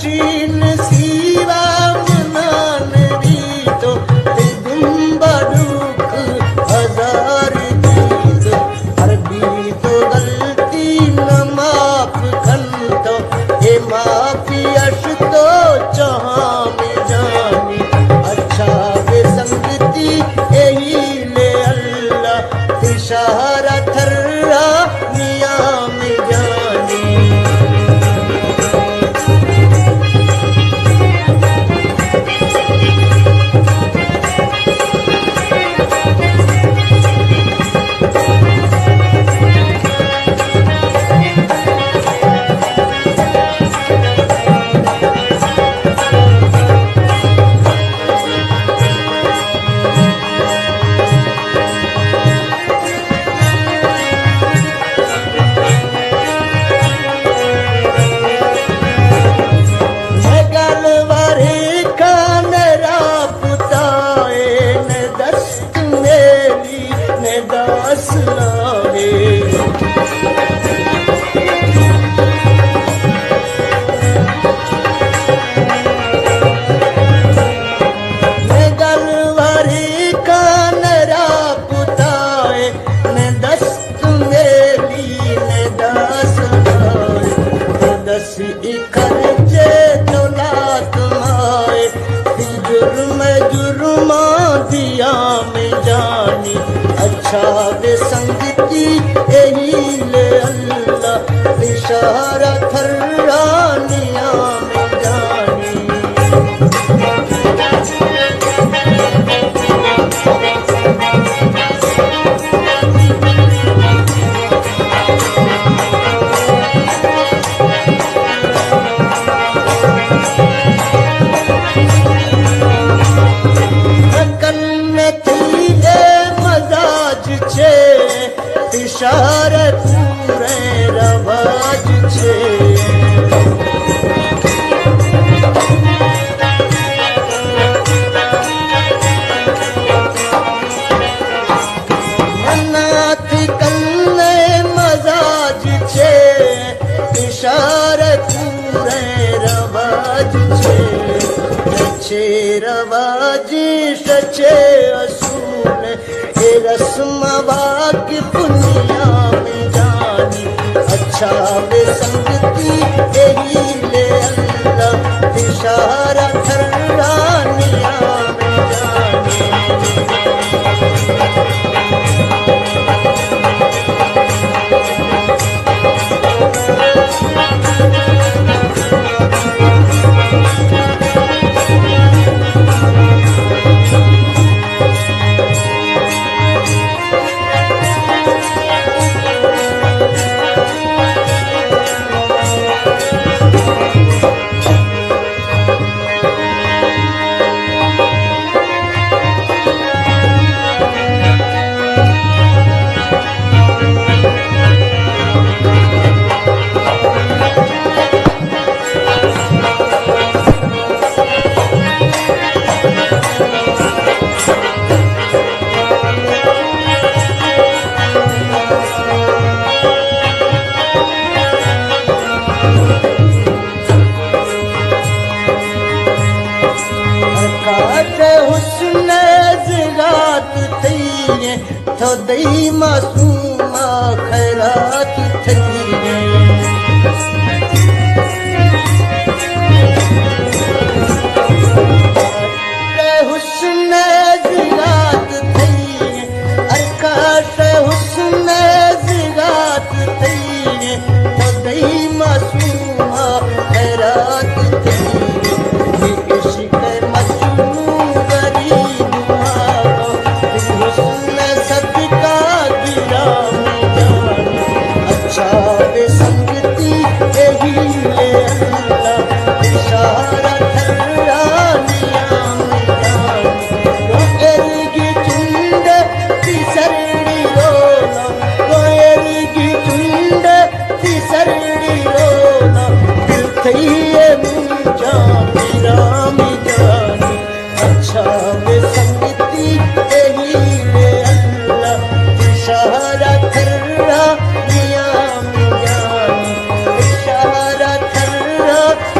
शीन सीवा मनान रीतो ते दुम्बा दुख हजार जीत अरबी तो गलती न माफ खंतो हे माफी अश तो जहाँ में जानी अच्छा वे संगति यही ले अल्लाह इशारा थर्रा मियाँ में जानी अच्छा वे संगति यही ले अल्लाह इशारा थर्रा निया में जानी इशारे पूरे रवाज छे मनाथी कल्ले मजाज छे इशारे पूरे रवाज छे रवाजी सचे असूल ये रस्म वाकिफ दुनिया में जानी अच्छा वे संगति यही ले अल्लाह इशारा थर्रा निया में जानी तो दई मासूमा खैरात थी हुस्न ज़िगात थी अरकाश हुस्न ज़िगात थी तो दई मासूमा खैरात थी इश्क मजनू गरीब अच्छा वे संगति यही ले अल्लाह इशारा थर्रा निया में जानी कोयल की चुंड तिसरड़ी रोना कोयल की चुंड तिसरड़ी रोना दिल थई मुझा